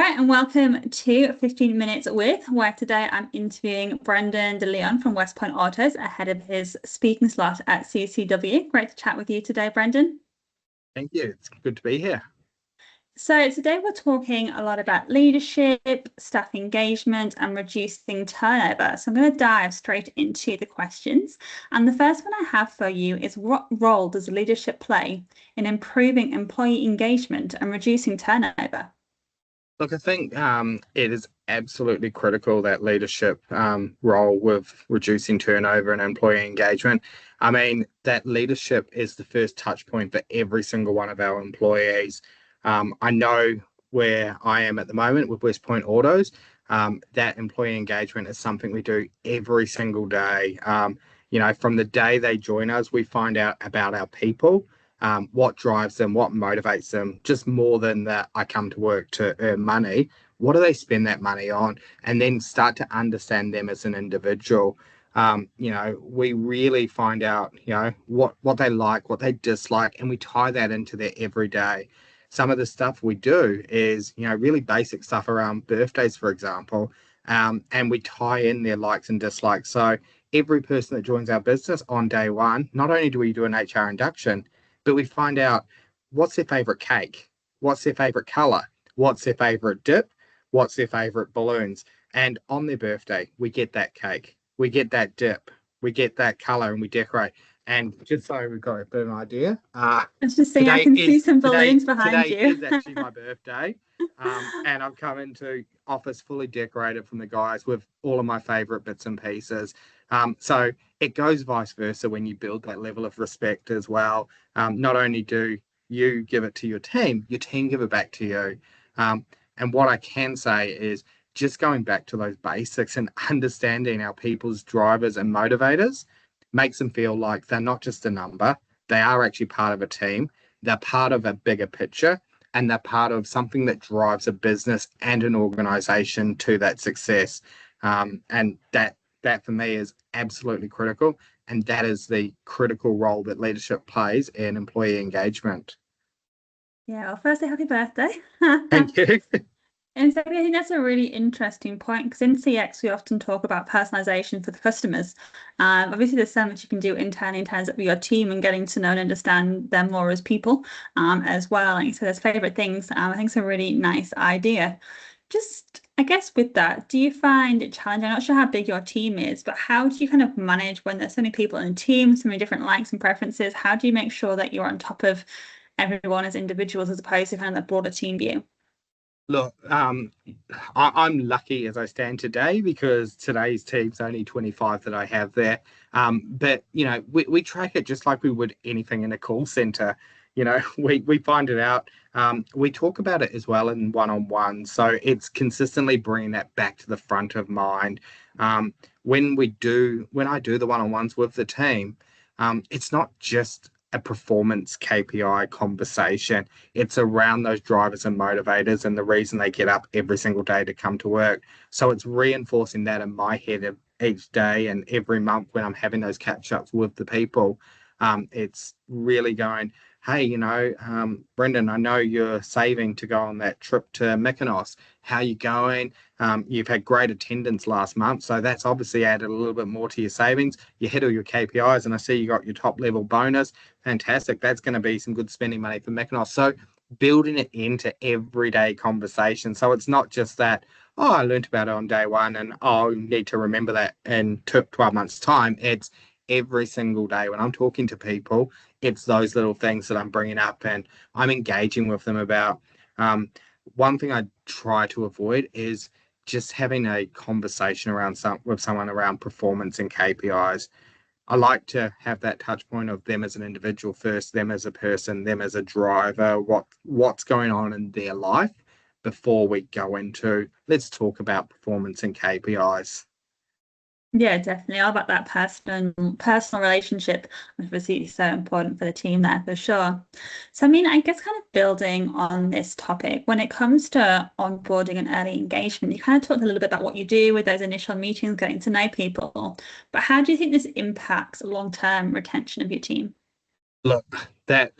right, and welcome to 15 Minutes With, where today I'm interviewing Brendon Deleon from West Point Autos ahead of his speaking slot at CCW. Great to chat with you today, Brendon. Thank you. It's good to be here. So today we're talking a lot about leadership, staff engagement, and reducing turnover. So I'm going to dive straight into the questions. And the first one I have for you is, what role does leadership play in improving employee engagement and reducing turnover? Look, I think it is absolutely critical that leadership role with reducing turnover and employee engagement. I mean, that leadership is the first touch point for every single one of our employees. I know where I am at the moment with West Point Autos, that employee engagement is something we do every single day. From the day they join us, we find out about our people, what drives them, what motivates them, just more than that I come to work to earn money. What do they spend that money on? And then start to understand them as an individual. We really find out, what they like, what they dislike, and we tie that into their everyday. Some of the stuff we do is, really basic stuff around birthdays, for example, and we tie in their likes and dislikes. So every person that joins our business on day one, not only do we do an HR induction, but we find out what's their favorite cake, what's their favorite color, what's their favorite dip, what's their favorite balloons. And on their birthday, we get that cake, we get that dip, we get that color, and we decorate. And just so we've got a bit of an idea, I was just saying, I can see some balloons behind today you. is actually my birthday, and I've come into office fully decorated from the guys with all of my favorite bits and pieces. So it goes vice versa when you build that level of respect as well. Not only do you give it to your team give it back to you. And what I can say is just going back to those basics and understanding our people's drivers and motivators makes them feel like they're not just a number, they are actually part of a team, they're part of a bigger picture, and they're part of something that drives a business and an organization to that success. And that for me is absolutely critical. And that is the critical role that leadership plays in employee engagement. Yeah, well, firstly, happy birthday. Thank you. And secondly, I think that's a really interesting point because in CX, we often talk about personalization for the customers. Obviously, there's so much you can do internally in terms of your team and getting to know and understand them more as people as well. And so there's favorite things. I think it's a really nice idea. Just, I guess with that, do you find it challenging? I'm not sure how big your team is, but how do you kind of manage when there's so many people in a team, so many different likes and preferences? How do you make sure that you're on top of everyone as individuals as opposed to kind of that broader team view? Look, I'm lucky as I stand today because today's team's only 25 that I have there. But we track it just like we would anything in a call center. We find it out. We talk about it as well in one-on-one. So it's consistently bringing that back to the front of mind. When I do the one-on-ones with the team, it's not just a performance KPI conversation. It's around those drivers and motivators and the reason they get up every single day to come to work. So it's reinforcing that in my head each day and every month when I'm having those catch ups with the people. It's really going, hey, Brendon, I know you're saving to go on that trip to Mykonos. How you going? You've had great attendance last month, so that's obviously added a little bit more to your savings. You hit all your KPIs, and I see you got your top level bonus. Fantastic. That's going to be some good spending money for Mykonos. So building it into everyday conversation. So it's not just that, oh, I learned about it on day one and I'll need to remember that in 12 months' time. It's every single day when I'm talking to people, it's those little things that I'm bringing up and I'm engaging with them about. One thing I try to avoid is just having a conversation with someone around performance and KPIs. I like to have that touch point of them as an individual first, them as a person, them as a driver, what's going on in their life before we go into let's talk about performance and KPIs. Yeah, definitely. All about that personal relationship, which obviously is so important for the team there for sure. So I mean, I guess kind of building on this topic, when it comes to onboarding and early engagement, you kind of talked a little bit about what you do with those initial meetings, getting to know people. But how do you think this impacts long-term retention of your team? Look, that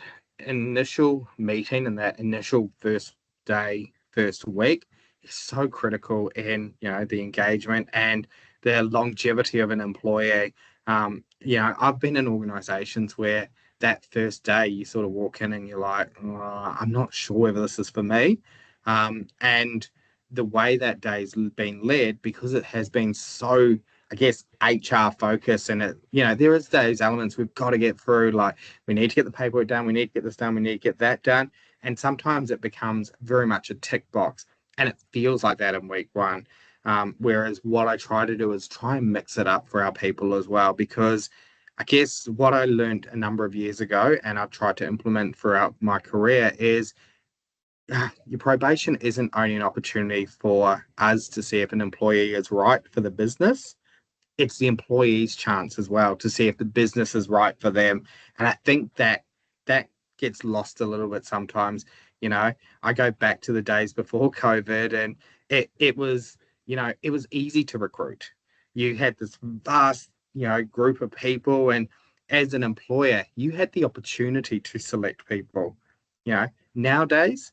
initial meeting and that initial first day, first week is so critical in, the engagement and the longevity of an employee. I've been in organizations where that first day you sort of walk in and you're like, "Oh, I'm not sure whether this is for me." And the way that day's been led, because it has been so, I guess, HR focused, and there is those elements we've got to get through. Like, we need to get the paperwork done, we need to get this done, we need to get that done. And sometimes it becomes very much a tick box, and it feels like that in week one. Whereas what I try to do is try and mix it up for our people as well, because I guess what I learned a number of years ago and I've tried to implement throughout my career is your probation isn't only an opportunity for us to see if an employee is right for the business. It's the employee's chance as well to see if the business is right for them. And I think that gets lost a little bit sometimes. I go back to the days before COVID, and it was, it was easy to recruit. You had this vast, group of people, and as an employer, you had the opportunity to select people. Nowadays,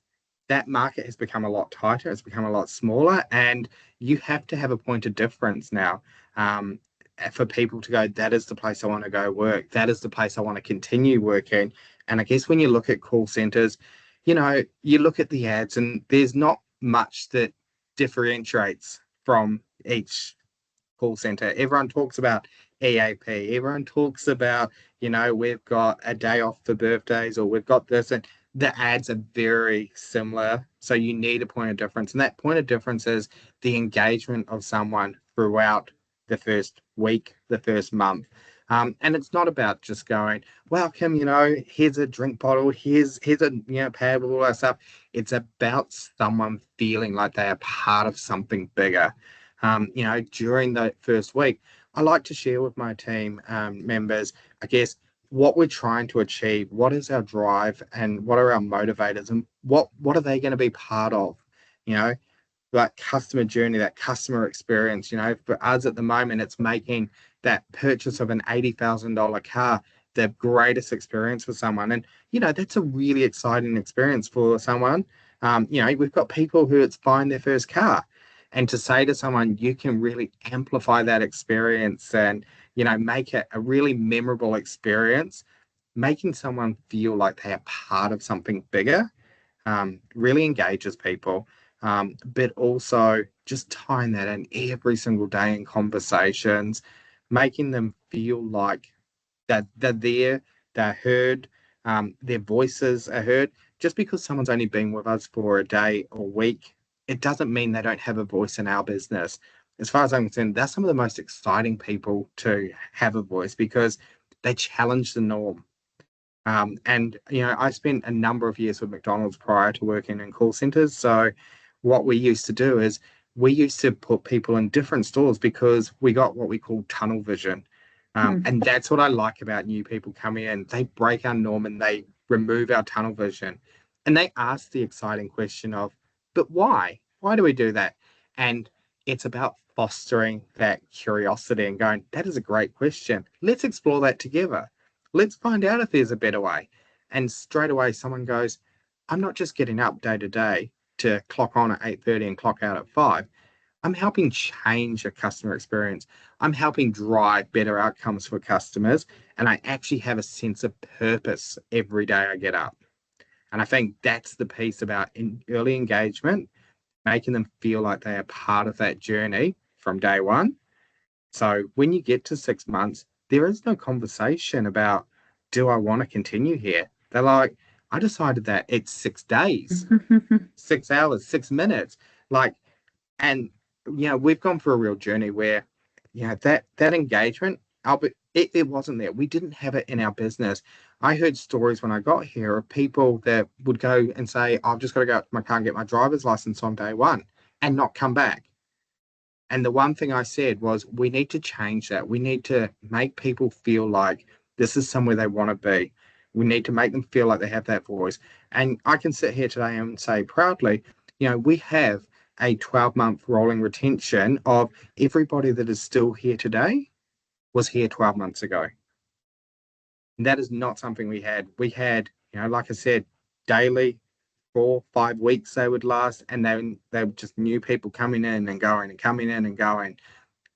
that market has become a lot tighter, it's become a lot smaller, and you have to have a point of difference now, um, for people to go, that is the place I want to go work. That is the place I want to continue working. And I guess when you look at call centers, you look at the ads and there's not much that differentiates from each call center. Everyone talks about EAP. Everyone talks about, we've got a day off for birthdays, or we've got this, and the ads are very similar. So you need a point of difference. And that point of difference is the engagement of someone throughout the first week, the first month. And it's not about just going, welcome, here's a drink bottle, here's a, pad with all that stuff. It's about someone feeling like they are part of something bigger. During the first week, I like to share with my team members, I guess, what we're trying to achieve, what is our drive, and what are our motivators, and what are they going to be part of, you know, that customer journey, that customer experience. For us at the moment, it's making that purchase of an $80,000 car the greatest experience for someone. And, that's a really exciting experience for someone. We've got people who it's buying their first car. And to say to someone, you can really amplify that experience and, make it a really memorable experience, making someone feel like they are part of something bigger, really engages people. But also just tying that in every single day in conversations, making them feel like that they're there, they're heard, their voices are heard. Just because someone's only been with us for a day or week, it doesn't mean they don't have a voice in our business. As far as I'm concerned, that's some of the most exciting people to have a voice, because they challenge the norm. And I spent a number of years with McDonald's prior to working in call centers. So what we used to do is we used to put people in different stores because we got what we call tunnel vision. And that's what I like about new people coming in. They break our norm and they remove our tunnel vision. And they ask the exciting question of, but why? Why do we do that? And it's about fostering that curiosity and going, that is a great question. Let's explore that together. Let's find out if there's a better way. And straight away, someone goes, I'm not just getting up day to day to clock on at 8:30 and clock out at 5. I'm helping change a customer experience. I'm helping drive better outcomes for customers. And I actually have a sense of purpose every day I get up. And I think that's the piece about early engagement, making them feel like they are part of that journey from day one. So when you get to 6 months, there is no conversation about, do I want to continue here? They're like, I decided that it's 6 days, 6 hours, 6 minutes. Like, and we've gone through a real journey where, that engagement, Albert, it wasn't there. We didn't have it in our business. I heard stories when I got here of people that would go and say, I've just got to go out to my car and get my driver's license on day one and not come back. And the one thing I said was, we need to change that. We need to make people feel like this is somewhere they want to be. We need to make them feel like they have that voice. And I can sit here today and say proudly, we have a 12-month rolling retention of everybody that is still here today was here 12 months ago. And that is not something we had. We had, like I said, daily 4 5 weeks they would last, and then they were just new people coming in and going and coming in and going.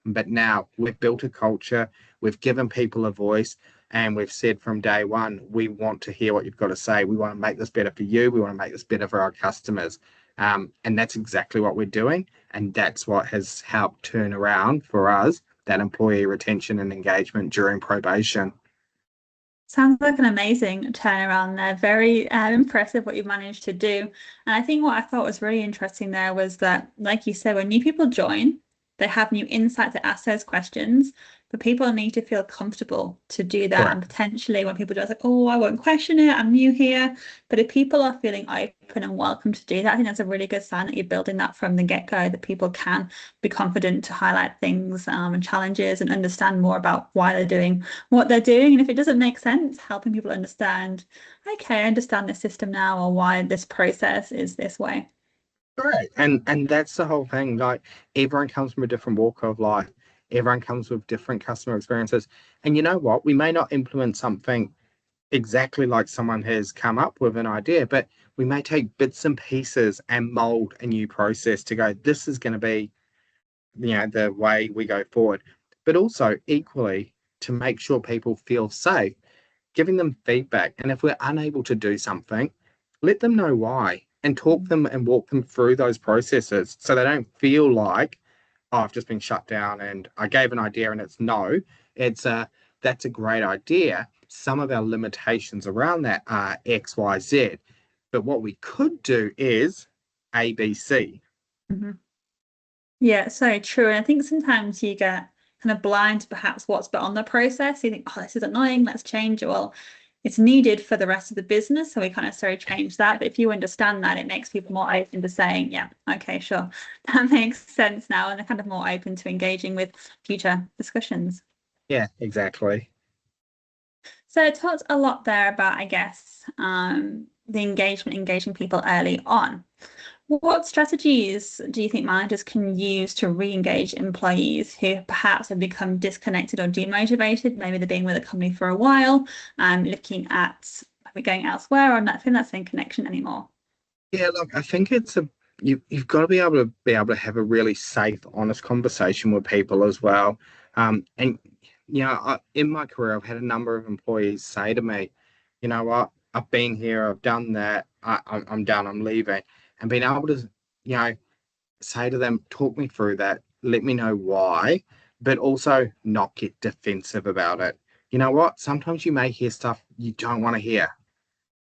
But now we've built a culture, we've given people a voice, and we've said from day one, we want to hear what you've got to say. We want to make this better for you. We want to make this better for our customers. And that's exactly what we're doing. And that's what has helped turn around for us that employee retention and engagement during probation. Sounds like an amazing turnaround there. Very impressive what you've managed to do. And I think what I thought was really interesting there was that, like you said, when new people join, they have new insights to ask those questions, but people need to feel comfortable to do that. And Correct. potentially when people do, it's like, oh, I won't question it, I'm new here. But if people are feeling open and welcome to do that, I think that's a really good sign that you're building that from the get-go, that people can be confident to highlight things and challenges and understand more about why they're doing what they're doing. And if it doesn't make sense, helping people understand, okay, I understand this system now, or why this process is this way. Correct. And that's the whole thing. Like everyone comes from a different walk of life. Everyone comes with different customer experiences. And you know what? We may not implement something exactly like someone has come up with an idea, but we may take bits and pieces and mold a new process to go, this is going to be, the way we go forward. But also equally to make sure people feel safe, giving them feedback. And if we're unable to do something, let them know why and talk them and walk them through those processes so they don't feel like, oh, I've just been shut down and I gave an idea and it's no. It's that's a great idea. Some of our limitations around that are X, Y, Z. But what we could do is A, B, C. Mhm. Yeah, so true. And I think sometimes you get kind of blind to perhaps what's beyond the process. You think, oh, this is annoying, let's change it. Well, it's needed for the rest of the business, so we can't necessarily change that. But if you understand that, it makes people more open to saying, yeah, okay, sure, that makes sense now. And they're kind of more open to engaging with future discussions. Yeah, exactly. So I talked a lot there about, I guess, the engaging people early on. What strategies do you think managers can use to re-engage employees who perhaps have become disconnected or demotivated? Maybe they've been with a company for a while and looking at maybe going elsewhere or not feeling that same connection anymore. Yeah, look, I think you've got to be able to have a really safe, honest conversation with people as well. And in my career, I've had a number of employees say to me, you know what, I've been here, I've done that, I'm done, I'm leaving, and being able to, you know, say to them, talk me through that, let me know why, but also not get defensive about it. You know what? Sometimes you may hear stuff you don't want to hear,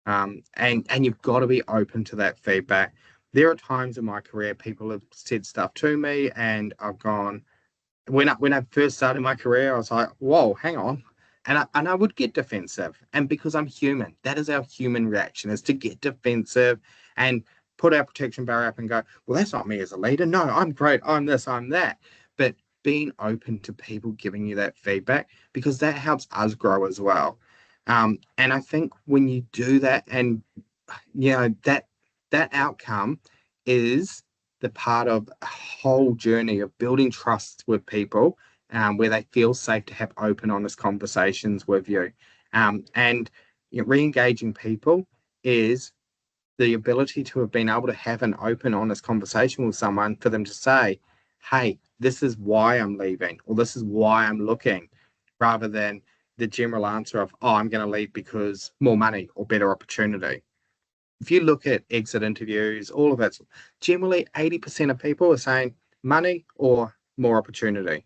and you've got to be open to that feedback. There are times in my career people have said stuff to me, and I've gone when I first started my career, I was like, "Whoa, hang on," and I would get defensive, and because I'm human, that is our human reaction is to get defensive and put our protection barrier up and go, "Well, that's not me as a leader. No, I'm great. I'm this. I'm that." But being open to people giving you that feedback because that helps us grow as well. And I think when you do that, and that outcome is the part of a whole journey of building trust with people, where they feel safe to have open, honest conversations with you. And re-engaging people is the ability to have been able to have an open, honest conversation with someone for them to say, hey, this is why I'm leaving, or this is why I'm looking, rather than the general answer of, oh, I'm going to leave because more money or better opportunity. If you look at exit interviews, all of it, generally 80% of people are saying money or more opportunity.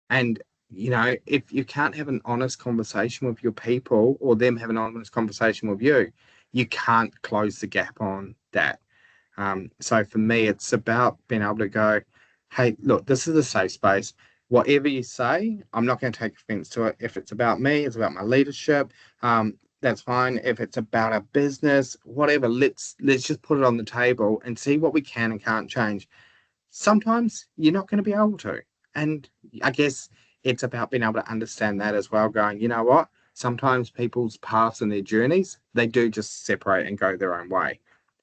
And, if you can't have an honest conversation with your people or them have an honest conversation with you, you can't close the gap on that. So for me, it's about being able to go, hey, look, this is a safe space. Whatever you say, I'm not going to take offense to it. If it's about me, it's about my leadership. That's fine. If it's about a business, whatever, let's just put it on the table and see what we can and can't change. Sometimes you're not going to be able to. And I guess it's about being able to understand that as well, going, you know what? Sometimes people's paths and their journeys, they do just separate and go their own way.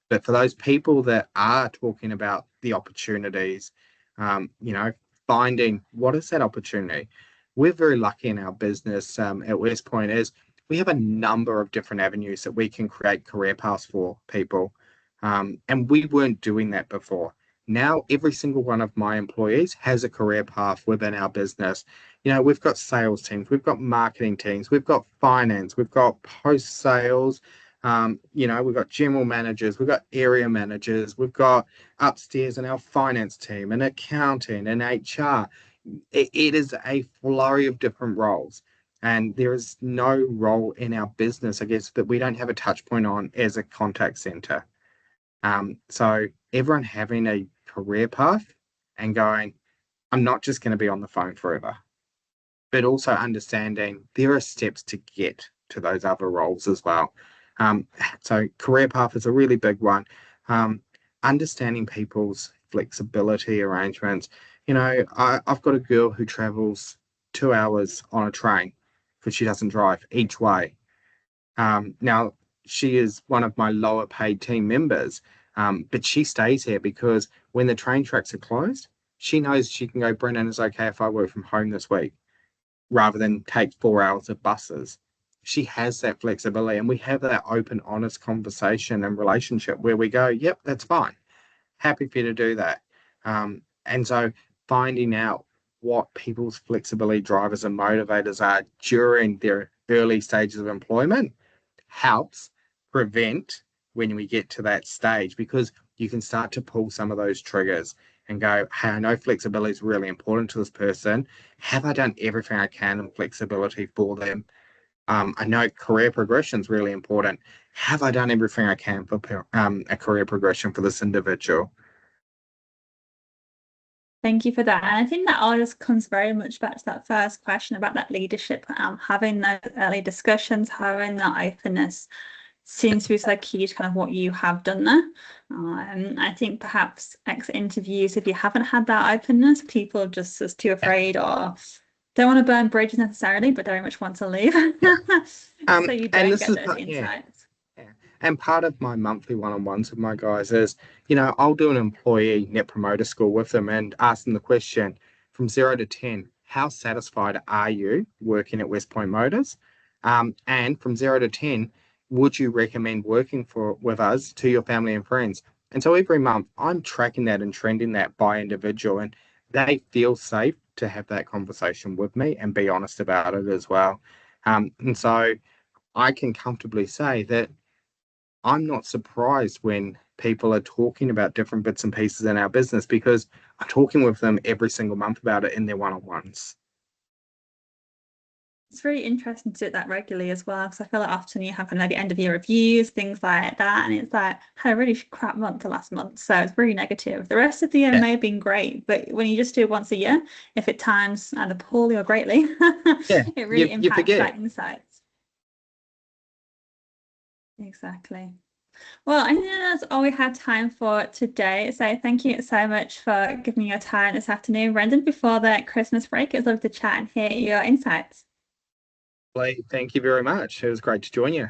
But for those people that are talking about the opportunities, finding what is that opportunity? We're very lucky in our business at West Point is we have a number of different avenues that we can create career paths for people. And we weren't doing that before. Now, every single one of my employees has a career path within our business. We've got sales teams, we've got marketing teams, we've got finance, we've got post sales, we've got general managers, we've got area managers, we've got upstairs in our finance team and accounting and HR. It is a flurry of different roles. And there is no role in our business, I guess, that we don't have a touch point on as a contact center. So everyone having a career path and going, I'm not just going to be on the phone forever, but also understanding there are steps to get to those other roles as well. So career path is a really big one. Understanding people's flexibility arrangements. I've got a girl who travels 2 hours on a train because she doesn't drive each way. Now, she is one of my lower paid team members, but she stays here because when the train tracks are closed, she knows she can go, Brendon, it's okay if I work from home this week, rather than take 4 hours of buses. She has that flexibility, and we have that open, honest conversation and relationship where we go, yep, that's fine. Happy for you to do that. And so finding out what people's flexibility drivers and motivators are during their early stages of employment helps prevent when we get to that stage, because you can start to pull some of those triggers and go, hey, I know flexibility is really important to this person. Have I done everything I can in flexibility for them? I know career progression is really important. Have I done everything I can for a career progression for this individual? Thank you for that. And I think that all just comes very much back to that first question about that leadership, having those early discussions, having that openness seems to be so key to kind of what you have done there. I think perhaps exit interviews, if you haven't had that openness, people are just too afraid or don't want to burn bridges necessarily, but very much want to leave. So you don't get those insights. Yeah. And part of my monthly one-on-ones with my guys is, I'll do an employee net promoter score with them and ask them the question from 0 to 10, how satisfied are you working at West Point Motors? And from 0 to 10, would you recommend working with us to your family and friends? And so every month I'm tracking that and trending that by individual, and they feel safe to have that conversation with me and be honest about it as well. And so I can comfortably say that I'm not surprised when people are talking about different bits and pieces in our business, because I'm talking with them every single month about it in their one-on-ones. It's really interesting to do that regularly as well, because I feel like often you have maybe end of year reviews, things like that, and it's like, had a really crap month the last month, so it's really negative. The rest of the year may have been great, but when you just do it once a year, if it times either poorly or greatly, it really impacts that insight. Exactly. Well, I think that's all we have time for today. So thank you so much for giving me your time this afternoon, Brendon, before the Christmas break. It was lovely to chat and hear your insights. Thank you very much. It was great to join you.